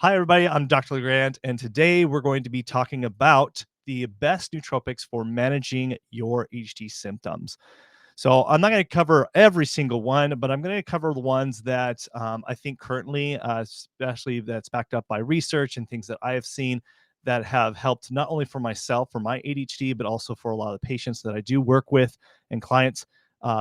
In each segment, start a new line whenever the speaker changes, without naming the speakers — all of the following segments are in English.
Hi, everybody. I'm Dr. LeGrand, and today we're going to be talking about the best nootropics for managing your ADHD symptoms. So I'm not going to cover every single one, but I'm going to cover the ones that I think currently, especially that's backed up by research and things that I have seen that have helped not only for myself, for my ADHD, but also for a lot of the patients that I do work with and clients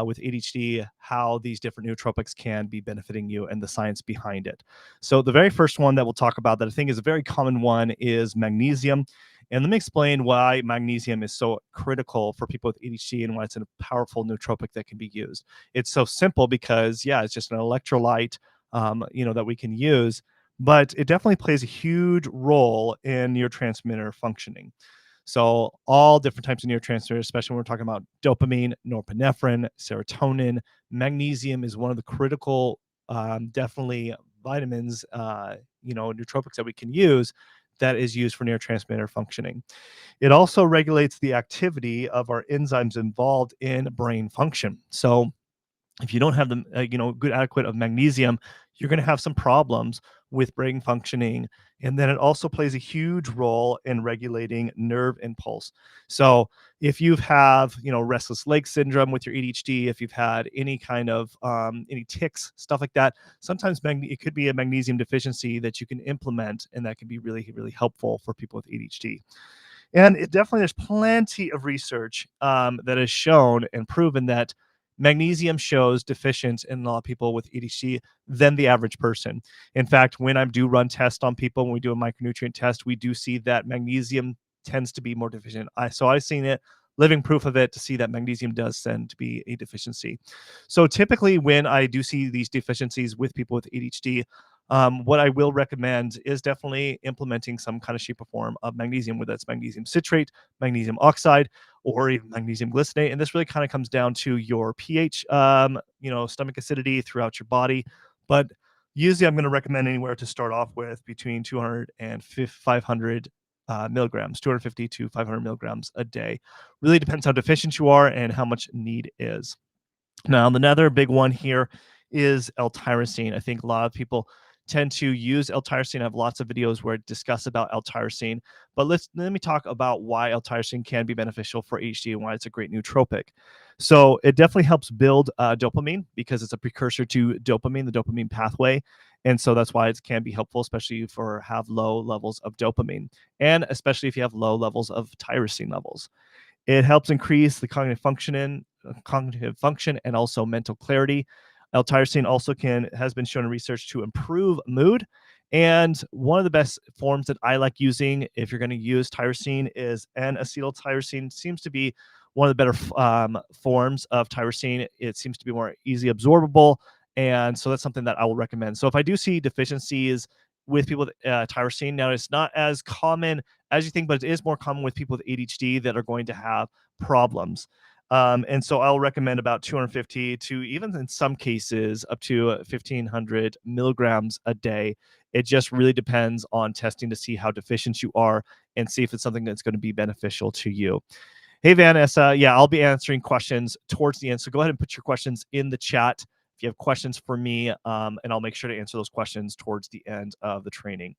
with ADHD, how these different nootropics can be benefiting you and the science behind it. So the very first one that we'll talk about that I think is a very common one is magnesium. And let me explain why magnesium is so critical for people with ADHD and why it's a powerful nootropic that can be used. It's so simple because, yeah, it's just an electrolyte, that we can use, but it definitely plays a huge role in neurotransmitter functioning. So all different types of neurotransmitters, especially when we're talking about dopamine, norepinephrine, serotonin, magnesium is one of the critical, definitely vitamins, nootropics that we can use that is used for neurotransmitter functioning. It also regulates the activity of our enzymes involved in brain function. So if you don't have the good adequate of magnesium, you're going to have some problems with brain functioning. And then it also plays a huge role in regulating nerve impulse. So if you have restless leg syndrome with your ADHD, if you've had any kind of any tics, stuff like that, sometimes it could be a magnesium deficiency that you can implement, and that can be really, really helpful for people with ADHD. And it definitely, there's plenty of research that has shown and proven that magnesium shows deficient in a lot of people with ADHD than the average person. In fact, when I do run tests on people, when we do a micronutrient test, we do see that magnesium tends to be more deficient. So I've seen it, living proof of it, to see that magnesium does tend to be a deficiency. So typically when I do see these deficiencies with people with ADHD, what I will recommend is definitely implementing some kind of shape or form of magnesium, whether that's magnesium citrate, magnesium oxide, or even magnesium glycinate. And this really kind of comes down to your pH, stomach acidity throughout your body. But usually I'm going to recommend anywhere to start off with between 200 and 500 milligrams, 250 to 500 milligrams a day. Really depends how deficient you are and how much need is. Now, another big one here is L-tyrosine. I think a lot of people tend to use L-tyrosine. I have lots of videos where I discuss about L-tyrosine, but let me talk about why L-tyrosine can be beneficial for ADHD and why it's a great nootropic. So it definitely helps build dopamine because it's a precursor to dopamine, the dopamine pathway. And so that's why it can be helpful, especially for have low levels of dopamine, and especially if you have low levels of tyrosine levels. It helps increase the cognitive function and also mental clarity. L-tyrosine also has been shown in research to improve mood. And one of the best forms that I like using if you're going to use tyrosine is N-acetyltyrosine. Seems to be one of the better forms of tyrosine. It seems to be more easily absorbable, and so that's something that I will recommend. So if I do see deficiencies with people with tyrosine, now it's not as common as you think, but it is more common with people with ADHD that are going to have problems. And so I'll recommend about 250 to, even in some cases, up to 1,500 milligrams a day. It just really depends on testing to see how deficient you are and see if it's something that's going to be beneficial to you. Hey, Vanessa. Yeah, I'll be answering questions towards the end. So go ahead and put your questions in the chat if you have questions for me, and I'll make sure to answer those questions towards the end of the training.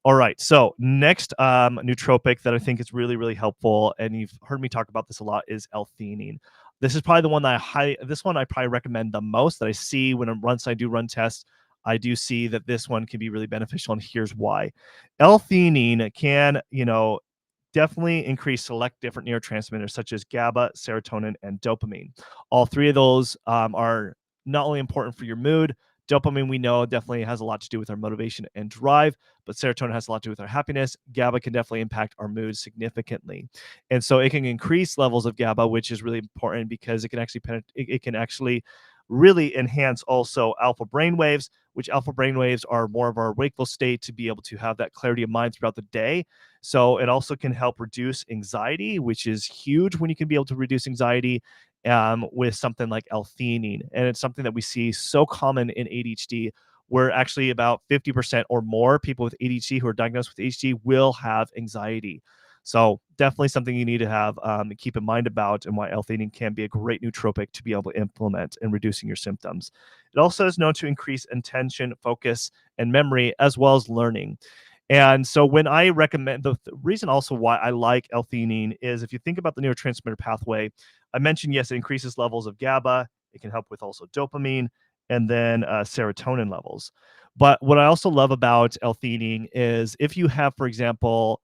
All right. So next nootropic that I think is really, really helpful, and you've heard me talk about this a lot, is L-theanine. This is probably the one that I probably recommend the most, that I see when I do run tests. I do see that this one can be really beneficial, and here's why. L-theanine can, definitely increase select different neurotransmitters such as GABA, serotonin, and dopamine. All three of those are not only important for your mood. Dopamine, we know, definitely has a lot to do with our motivation and drive, but serotonin has a lot to do with our happiness. GABA can definitely impact our mood significantly. And so it can increase levels of GABA, which is really important because it can actually really enhance also alpha brain waves, which alpha brain waves are more of our wakeful state to be able to have that clarity of mind throughout the day. So it also can help reduce anxiety, which is huge when you can be able to reduce anxiety with something like L-theanine. And it's something that we see so common in ADHD, where actually about 50% or more people with ADHD who are diagnosed with ADHD will have anxiety. So definitely something you need to have keep in mind about, and why L-theanine can be a great nootropic to be able to implement in reducing your symptoms. It also is known to increase attention, focus, and memory, as well as learning. And so when I recommend, the reason also why I like L-theanine is, if you think about the neurotransmitter pathway, I mentioned, yes, it increases levels of GABA. It can help with also dopamine, and then serotonin levels. But what I also love about L-theanine is, if you have, for example,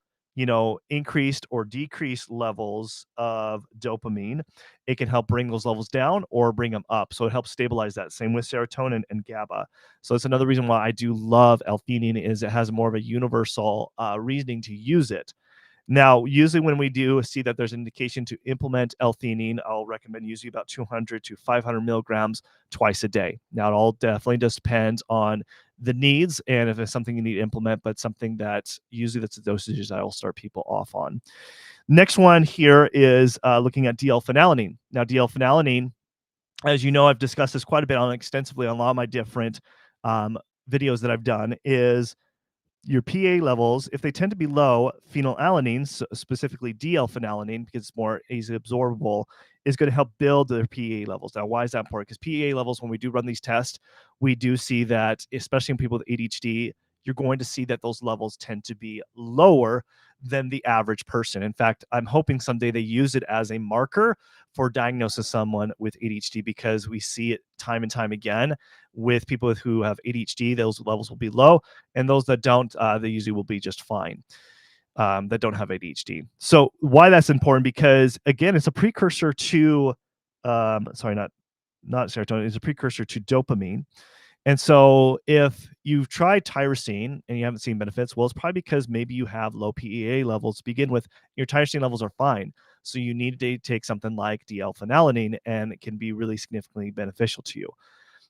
increased or decreased levels of dopamine, it can help bring those levels down or bring them up. So it helps stabilize that. Same with serotonin and GABA. So it's another reason why I do love L-theanine, is it has more of a universal reasoning to use it. Now, usually when we do see that there's an indication to implement L-theanine, I'll recommend using about 200 to 500 milligrams twice a day. Now, it all definitely does depend on the needs and if it's something you need to implement, but something that usually that's the dosages I will start people off on. Next one here is looking at DL-phenalanine. Now, DL-phenalanine, as you know, I've discussed this quite a bit on extensively on a lot of my different videos that I've done, is your PA levels, if they tend to be low, phenylalanine, specifically DL-phenalanine, because it's more easily absorbable, is going to help build their PA levels. Now, why is that important? Because PA levels, when we do run these tests, we do see that, especially in people with ADHD, you're going to see that those levels tend to be lower than the average person. In fact, I'm hoping someday they use it as a marker for diagnosing someone with ADHD, because we see it time and time again with people who have ADHD. Those levels will be low, and those that don't, they usually will be just fine, that don't have ADHD. So why that's important? Because again, it's a precursor to, sorry, not serotonin. It's a precursor to dopamine. And so if you've tried tyrosine and you haven't seen benefits, well, it's probably because maybe you have low PEA levels to begin with. Your tyrosine levels are fine. So you need to take something like DL-phenalanine, and it can be really significantly beneficial to you.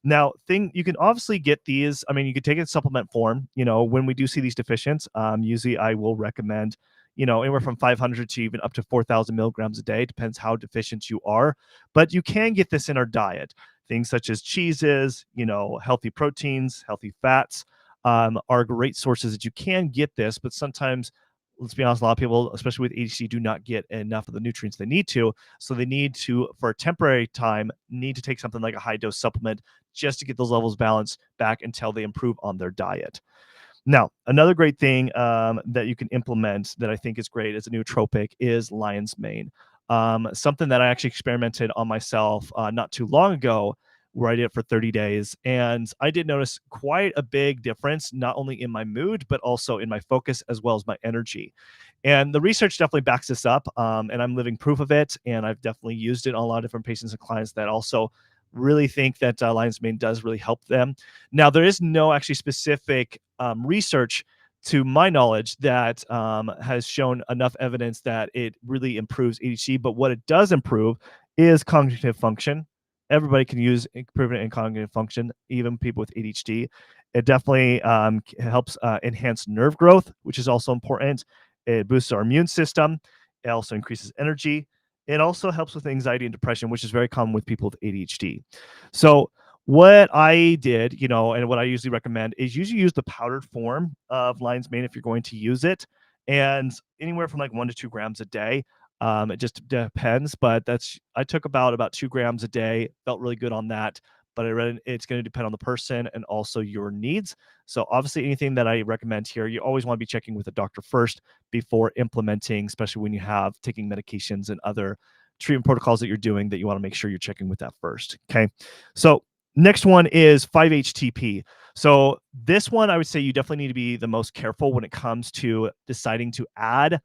Now, you can obviously get these. I mean, you could take it in supplement form. When we do see these deficients, usually I will recommend, anywhere from 500 to even up to 4,000 milligrams a day. Depends how deficient you are. But you can get this in our diet. Things such as cheeses, healthy proteins, healthy fats, are great sources that you can get this. But sometimes, let's be honest, a lot of people, especially with ADHD, do not get enough of the nutrients they need to. So they need to, for a temporary time, need to take something like a high dose supplement just to get those levels balanced back until they improve on their diet. Now, another great thing that you can implement that I think is great as a nootropic is lion's mane. Something that I actually experimented on myself not too long ago, where I did it for 30 days. And I did notice quite a big difference, not only in my mood, but also in my focus as well as my energy. And the research definitely backs this up. And I'm living proof of it. And I've definitely used it on a lot of different patients and clients that also really think that lion's mane does really help them. Now, there is no actually specific research, to my knowledge, that has shown enough evidence that it really improves ADHD. But what it does improve is cognitive function. Everybody can use improvement in cognitive function, even people with ADHD. It definitely helps enhance nerve growth, which is also important. It boosts our immune system. It also increases energy. It also helps with anxiety and depression, which is very common with people with ADHD. So what I did, and what I usually recommend, is usually use the powdered form of lion's mane if you're going to use it, and anywhere from like 1 to 2 grams a day. It just depends, but I took about 2 grams a day. Felt really good on that, but it's going to depend on the person and also your needs. So obviously, anything that I recommend here, you always want to be checking with a doctor first before implementing, especially when you have taking medications and other treatment protocols that you're doing, that you want to make sure you're checking with that first. Okay, so next one is 5-HTP. So this one, I would say you definitely need to be the most careful when it comes to deciding to add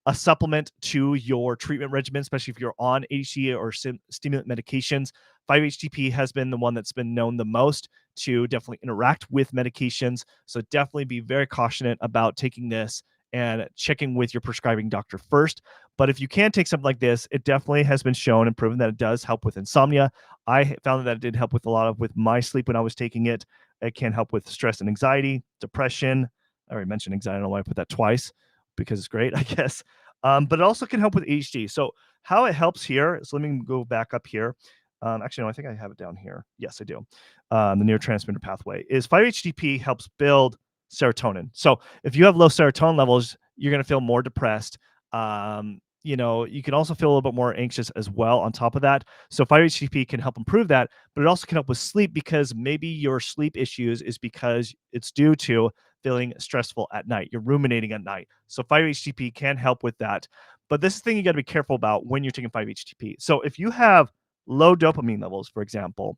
a supplement to your treatment regimen, especially if you're on ADHD or stimulant medications. 5-HTP has been the one that's been known the most to definitely interact with medications. So definitely be very cautious about taking this and checking with your prescribing doctor first. But if you can take something like this, it definitely has been shown and proven that it does help with insomnia. I found that it did help with with my sleep when I was taking it. It can help with stress and anxiety, depression. I already mentioned anxiety. I don't know why I put that twice, because it's great, I guess. But it also can help with ADHD. So how it helps here, so let me go back up here. Actually, no, I think I have it down here. Yes, I do. The neurotransmitter pathway is 5-HTP helps build serotonin. So if you have low serotonin levels, you're going to feel more depressed. You can also feel a little bit more anxious as well on top of that. So 5-HTP can help improve that, but it also can help with sleep because maybe your sleep issues is because it's due to feeling stressful at night. You're ruminating at night. So 5-HTP can help with that. But this is the thing you got to be careful about when you're taking 5-HTP. So if you have low dopamine levels, for example,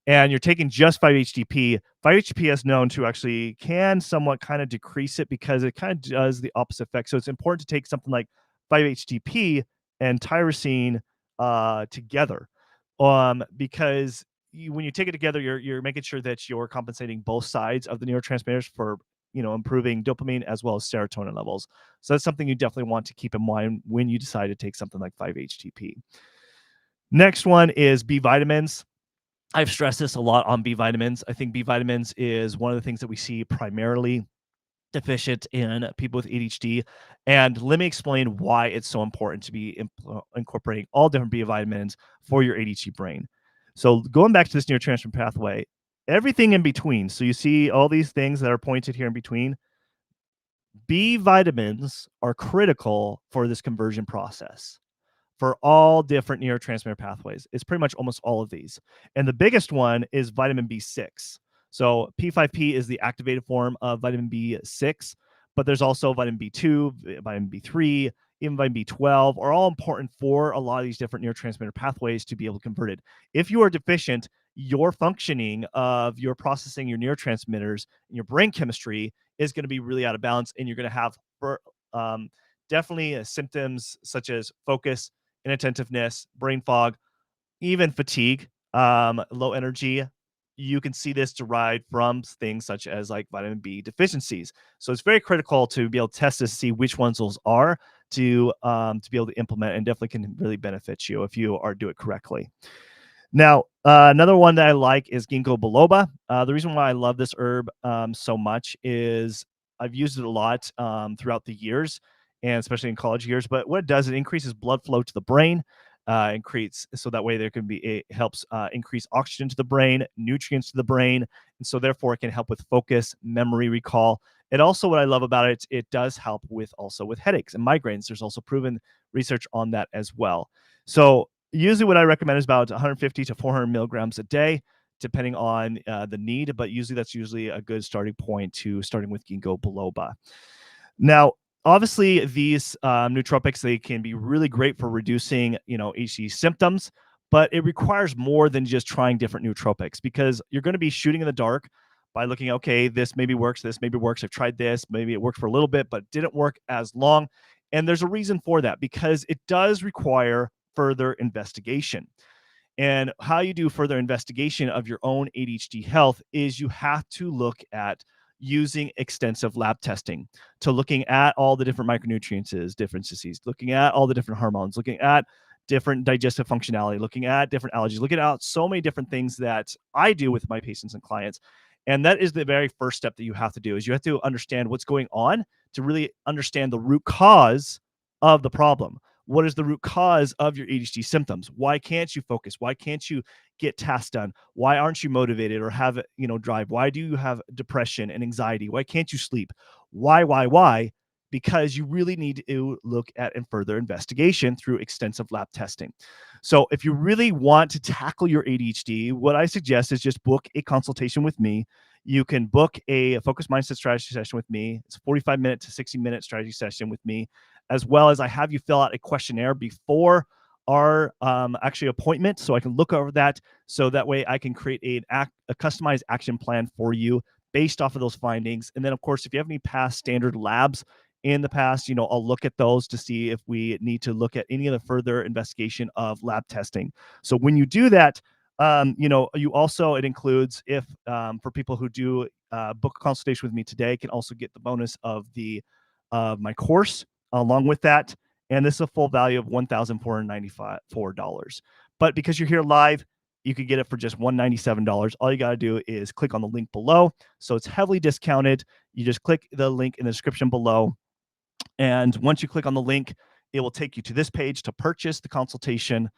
and you're taking just 5-HTP, 5-HTP is known to actually can somewhat kind of decrease it because it kind of does the opposite effect. So it's important to take something like 5-HTP and tyrosine together, because when you take it together, you're making sure that you're compensating both sides of the neurotransmitters for improving dopamine as well as serotonin levels. So that's something you definitely want to keep in mind when you decide to take something like 5-HTP. Next one is B vitamins. I've stressed this a lot on B vitamins. I think B vitamins is one of the things that we see primarily deficient in people with ADHD. And let me explain why it's so important to be incorporating all different B vitamins for your ADHD brain. So going back to this neurotransmitter pathway, everything in between. So you see all these things that are pointed here in between. B vitamins are critical for this conversion process for all different neurotransmitter pathways. It's pretty much almost all of these. And the biggest one is vitamin B6. So P5P is the activated form of vitamin B6, but there's also vitamin B2, vitamin B3, even vitamin B12 are all important for a lot of these different neurotransmitter pathways to be able to convert it. If you are deficient, your functioning of your processing your neurotransmitters and your brain chemistry is going to be really out of balance, and you're going to have definitely symptoms such as focus, inattentiveness, brain fog, even fatigue, low energy. You can see this derived from things such as like vitamin B deficiencies. So it's very critical to be able to test to see which ones those are to be able to implement, and definitely can really benefit you if you are do it correctly. Now, another one that I like is ginkgo biloba. The reason why I love this herb so much is I've used it a lot throughout the years, and especially in college years. But what it does, it increases blood flow to the brain, increase so that way there can be it helps increase oxygen to the brain, nutrients to the brain, and so therefore it can help with focus, memory recall. It also, what I love about it, it does help with also with headaches and migraines. There's also proven research on that as well. So usually what I recommend is about 150 to 400 milligrams a day, depending on the need, but usually that's usually a good starting point to starting with ginkgo biloba. Now, obviously, these nootropics, they can be really great for reducing, ADHD symptoms, but it requires more than just trying different nootropics, because you're going to be shooting in the dark by looking, okay, this maybe works, this maybe works. I've tried this, maybe it worked for a little bit, but didn't work as long. And there's a reason for that, because it does require further investigation. And how you do further investigation of your own ADHD health is you have to look at using extensive lab testing, to looking at all the different micronutrients differences, looking at all the different hormones, looking at different digestive functionality, looking at different allergies, looking at so many different things that I do with my patients and clients. And that is the very first step that you have to do, is you have to understand what's going on to really understand the root cause of the problem. What is the root cause of your ADHD symptoms? Why can't you focus? Why can't you get tasks done? Why aren't you motivated or have, drive? Why do you have depression and anxiety? Why can't you sleep? Why? Because you really need to look at and further investigation through extensive lab testing. So if you really want to tackle your ADHD, what I suggest is just book a consultation with me. You can book a focused mindset strategy session with me. It's a 45-minute to 60-minute strategy session with me, as well as I have you fill out a questionnaire before our actually appointment, so I can look over that, so that way I can create a customized action plan for you based off of those findings. And then, of course, if you have any past standard labs in the past, I'll look at those to see if we need to look at any of the further investigation of lab testing. So when you do that, you also, it includes, if for people who do book a consultation with me today, can also get the bonus of my course along with that. And this is a full value of $1,494. But because you're here live, you could get it for just $197. All you got to do is click on the link below. So it's heavily discounted. You just click the link in the description below. And once you click on the link, it will take you to this page to purchase the consultation.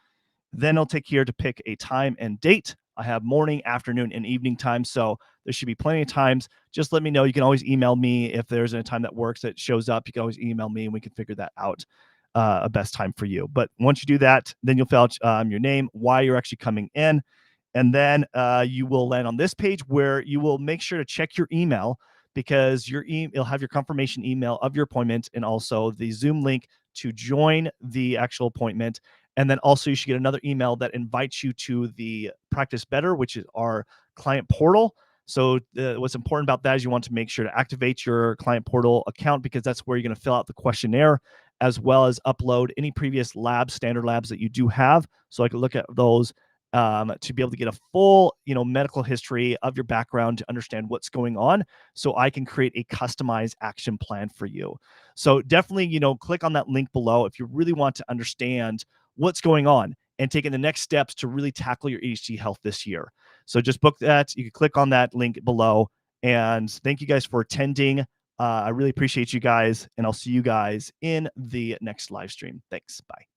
Then it'll take you here to pick a time and date. I have morning, afternoon, and evening time, so there should be plenty of times. Just let me know. You can always email me if there's a time that works that shows up. You can always email me and we can figure that out. a best time for you. But once you do that, then you'll fill out your name, why you're actually coming in, and then you will land on this page where you will make sure to check your email, because you'll have your confirmation email of your appointment and also the Zoom link to join the actual appointment. And then also you should get another email that invites you to the Practice Better, which is our client portal. So what's important about that is you want to make sure to activate your client portal account, because that's where you're going to fill out the questionnaire, as well as upload any previous standard labs that you do have. So I can look at those to be able to get a full, medical history of your background to understand what's going on, so I can create a customized action plan for you. So definitely, click on that link below if you really want to understand what's going on and taking the next steps to really tackle your ADHD health this year. So just book that. You can click on that link below. And thank you guys for attending. I really appreciate you guys, and I'll see you guys in the next live stream. Thanks. Bye.